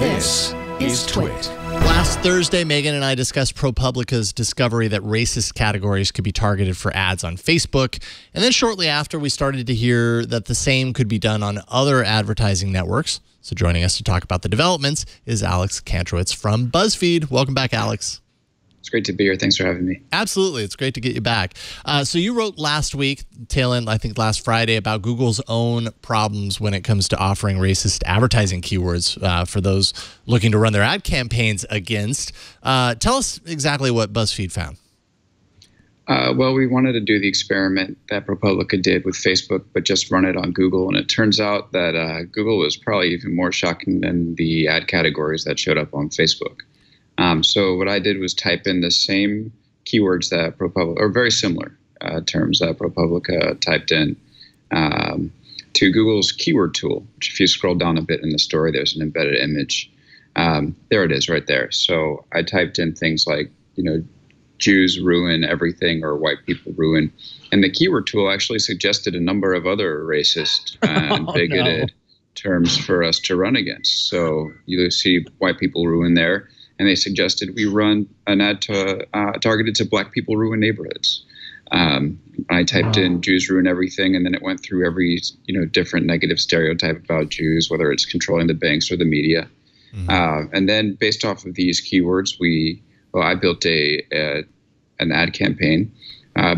This is TWiT. Last Thursday, Megan and I discussed ProPublica's discovery that racist categories could be targeted for ads on Facebook. And then shortly after, we started to hear that the same could be done on other advertising networks. So joining us to talk about the developments is Alex Kantrowitz from Buzzfeed. Welcome back, Alex. It's great to be here. Thanks for having me. Absolutely. It's great to get you back. So you wrote last week, tail end, I think last Friday, about Google's own problems when it comes to offering racist advertising keywords for those looking to run their ad campaigns against. Tell us exactly what Buzzfeed found. Well, we wanted to do the experiment that ProPublica did with Facebook, but just run it on Google. And it turns out that Google was probably even more shocking than the ad categories that showed up on Facebook. So what I did was type in the same keywords that ProPublica, or very similar terms that ProPublica typed in to Google's keyword tool, which if you scroll down a bit in the story, there's an embedded image. There it is right there. So I typed in things like, Jews ruin everything or white people ruin. And the keyword tool actually suggested a number of other racist and bigoted terms for us to run against. So you see white people ruin there. And they suggested we run an ad targeted to black people ruin neighborhoods. I typed in Jews ruin everything, and then it went through every different negative stereotype about Jews, whether it's controlling the banks or the media. And then based off of these keywords, I built an ad campaign,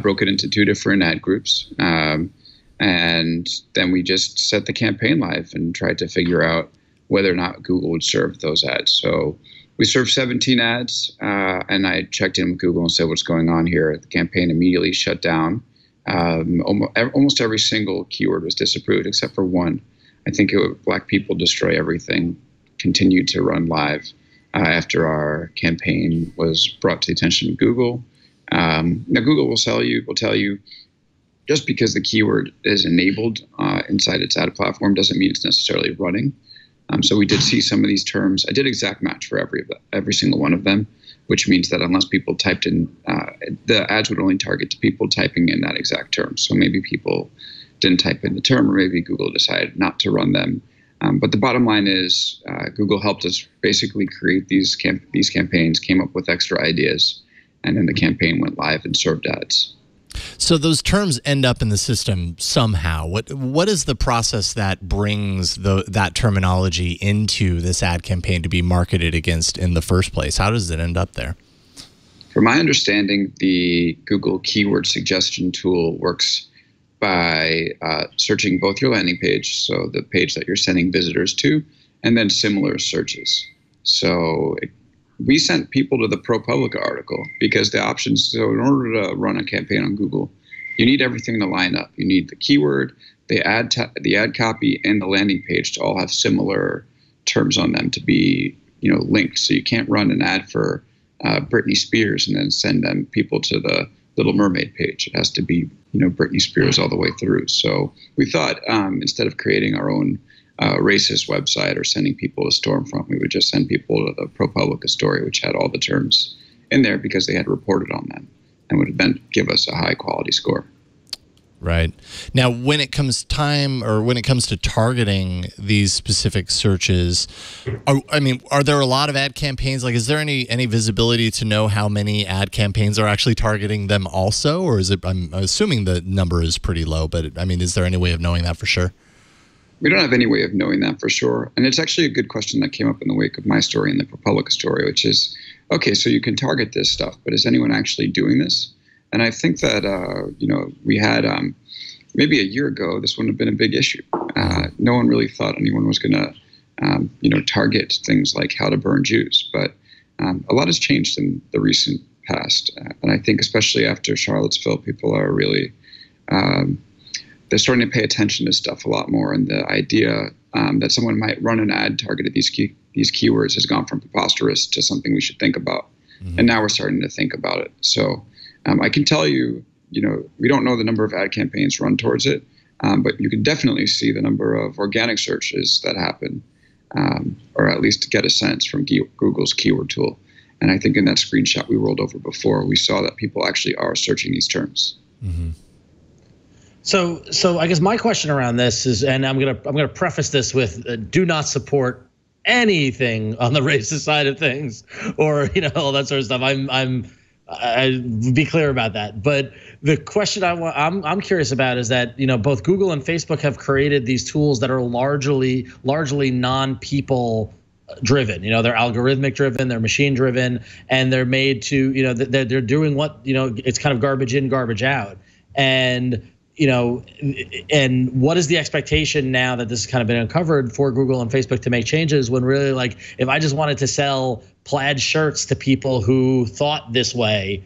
broke it into two different ad groups, and then we just set the campaign live and tried to figure out whether or not Google would serve those ads. So we served 17 ads, and I checked in with Google and said, what's going on here? The campaign immediately shut down. Almost every single keyword was disapproved except for one. I think black people destroy everything continued to run live after our campaign was brought to the attention of Google. Now, Google will tell you, just because the keyword is enabled inside its ad platform doesn't mean it's necessarily running. So we did see some of these terms. I did exact match for every single one of them, which means that unless people typed in, the ads would only target to people typing in that exact term. So maybe people didn't type in the term, or maybe Google decided not to run them. But the bottom line is Google helped us basically create these campaigns, came up with extra ideas, and then the campaign went live and served ads. So those terms end up in the system somehow. What is the process that brings that terminology into this ad campaign to be marketed against in the first place? How does it end up there? From my understanding, the Google keyword suggestion tool works by searching both your landing page, so the page that you're sending visitors to, and then similar searches. So we sent people to the ProPublica article because the options, so in order to run a campaign on Google, you need everything to line up. You need the keyword, the ad copy, and the landing page to all have similar terms on them to be linked. So you can't run an ad for Britney Spears and then send them people to the Little Mermaid page. It has to be Britney Spears all the way through. So we thought instead of creating our own racist website or sending people to Stormfront, we would just send people to the ProPublica story, which had all the terms in there because they had reported on them and would then give us a high quality score. Right. Now, when it comes to targeting these specific searches, are there a lot of ad campaigns? Like, is there any visibility to know how many ad campaigns are actually targeting them also? Or is it, I'm assuming the number is pretty low, but is there any way of knowing that for sure? We don't have any way of knowing that for sure. And it's actually a good question that came up in the wake of my story and the ProPublica story, which is, okay, so you can target this stuff, but is anyone actually doing this? And I think that, we had maybe a year ago, this wouldn't have been a big issue. No one really thought anyone was going to, target things like how to burn Jews. But a lot has changed in the recent past. And I think especially after Charlottesville, people are really they're starting to pay attention to stuff a lot more. And the idea that someone might run an ad targeted these keywords has gone from preposterous to something we should think about. Mm-hmm. And now we're starting to think about it. So I can tell you, we don't know the number of ad campaigns run towards it, but you can definitely see the number of organic searches that happen, or at least get a sense from Google's keyword tool. And I think in that screenshot we rolled over before, we saw that people actually are searching these terms. Mm-hmm. So I guess my question around this is, and I'm gonna preface this with, do not support anything on the racist side of things, or all that sort of stuff. I be clear about that. But the question I'm curious about is that both Google and Facebook have created these tools that are largely non-people driven. They're algorithmic driven, they're machine driven, and they're made to they're doing what it's kind of garbage in, garbage out. And and what is the expectation now that this has kind of been uncovered for Google and Facebook to make changes, when really, like, if I just wanted to sell plaid shirts to people who thought this way,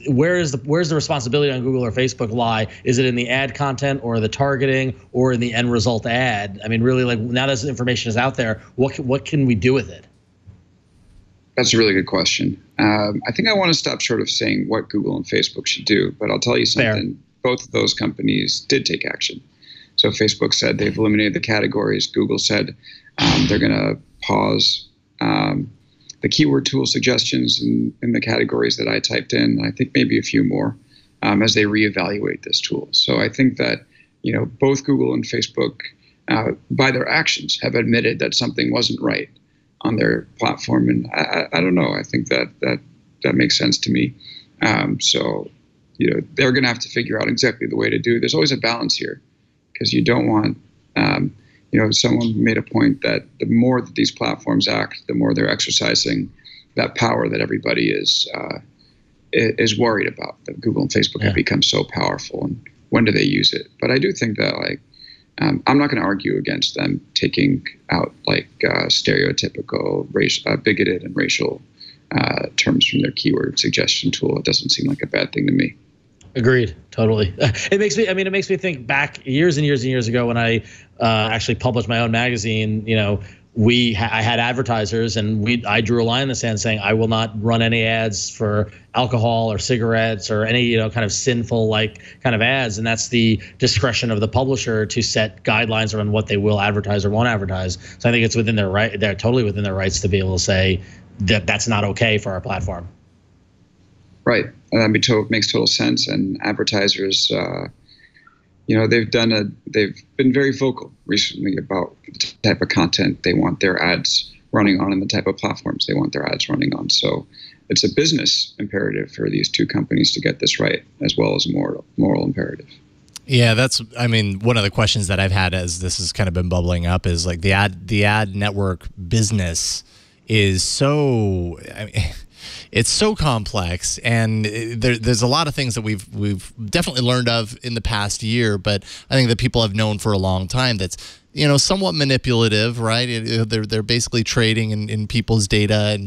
where's the responsibility on Google or Facebook lie? Is it in the ad content, or the targeting, or in the end result ad? I mean, really, like, now that this information is out there, what can we do with it? That's a really good question. I think I want to stop short of saying what Google and Facebook should do, but I'll tell you something. Fair. Both of those companies did take action. So Facebook said they've eliminated the categories. Google said they're going to pause the keyword tool suggestions in the categories that I typed in, and I think maybe a few more, as they reevaluate this tool. So I think that both Google and Facebook, by their actions, have admitted that something wasn't right on their platform, and I don't know. I think that makes sense to me. So they're going to have to figure out exactly the way to do it. There's always a balance here, because you don't want, someone made a point that the more that these platforms act, the more they're exercising that power that everybody is worried about, that Google and Facebook have become so powerful, and when do they use it? But I do think that, like, I'm not going to argue against them taking out, like, stereotypical, bigoted and racial terms from their keyword suggestion tool. It doesn't seem like a bad thing to me. Agreed, totally. It makes me think back years and years and years ago when I actually published my own magazine. I had advertisers, and I drew a line in the sand saying I will not run any ads for alcohol or cigarettes or any kind of sinful kind of ads, and that's the discretion of the publisher to set guidelines around what they will advertise or won't advertise. So I think it's within their right. They're totally within their rights to be able to say that that's not okay for our platform. Right, and that makes total sense. And advertisers, they've been very vocal recently about the type of content they want their ads running on and the type of platforms they want their ads running on. So it's a business imperative for these two companies to get this right, as well as a moral imperative. Yeah, one of the questions that I've had as this has kind of been bubbling up is, like, the ad network business is so, it's so complex, and there's a lot of things that we've definitely learned of in the past year, but I think that people have known for a long time that's somewhat manipulative, right? They're basically trading in people's data,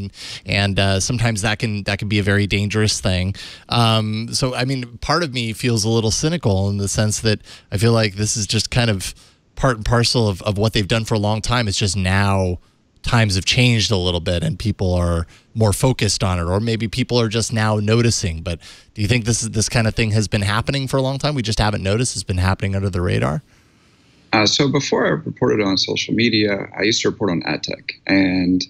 and sometimes that can be a very dangerous thing. So I mean, part of me feels a little cynical in the sense that I feel like this is just kind of part and parcel of what they've done for a long time. It's just now times have changed a little bit and people are more focused on it, or maybe people are just now noticing. But do you think this kind of thing has been happening for a long time? We just haven't noticed. It's been happening under the radar? So before I reported on social media, I used to report on ad tech. And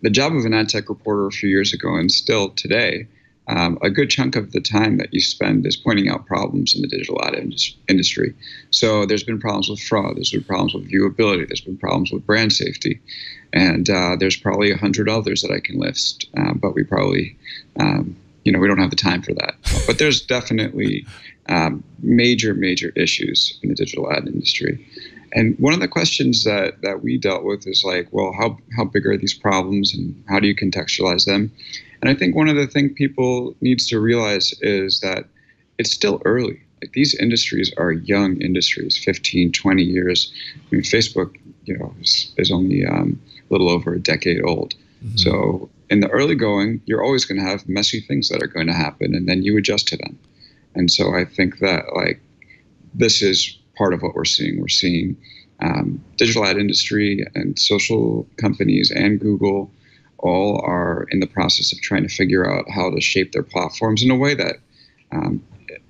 the job of an ad tech reporter a few years ago, and still today, a good chunk of the time that you spend is pointing out problems in the digital ad industry. So there's been problems with fraud, there's been problems with viewability, there's been problems with brand safety, and there's probably 100 others that I can list, but we probably, we don't have the time for that. But there's definitely major issues in the digital ad industry. And one of the questions that we dealt with is like, well, how big are these problems and how do you contextualize them? And I think one of the things people needs to realize is that it's still early. Like, these industries are young industries, 15, 20 years. I mean, Facebook, is only a little over a decade old. Mm-hmm. So in the early going, you're always going to have messy things that are going to happen, and then you adjust to them. And so I think that, like, this is part of what we're seeing. We're seeing digital ad industry and social companies and Google all are in the process of trying to figure out how to shape their platforms in a way that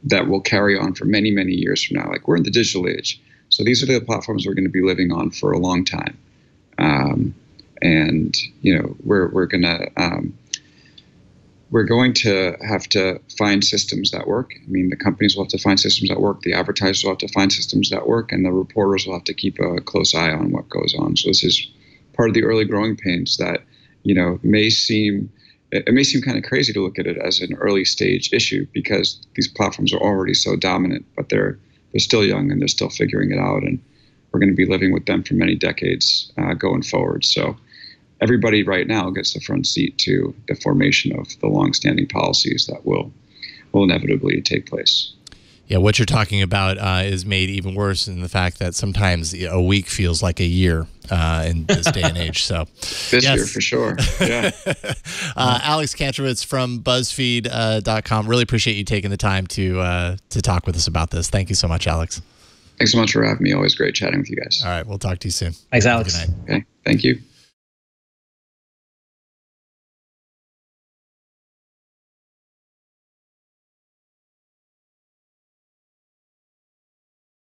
that will carry on for many years from now. Like, we're in the digital age, so these are the platforms we're going to be living on for a long time. And we're going to have to find systems that work. I mean, the companies will have to find systems that work, the advertisers will have to find systems that work, and the reporters will have to keep a close eye on what goes on. So this is part of the early growing pains that, it may seem kind of crazy to look at it as an early stage issue because these platforms are already so dominant, but they're still young and they're still figuring it out, and we're going to be living with them for many decades going forward. So everybody right now gets the front seat to the formation of the longstanding policies that will inevitably take place. Yeah, what you're talking about is made even worse in the fact that sometimes a week feels like a year in this day and age. So this year for sure. Yeah. Alex Kantrowitz from Buzzfeed.com. Really appreciate you taking the time to talk with us about this. Thank you so much, Alex. Thanks so much for having me. Always great chatting with you guys. All right, we'll talk to you soon. Thanks, Alex. Good night. Okay, thank you.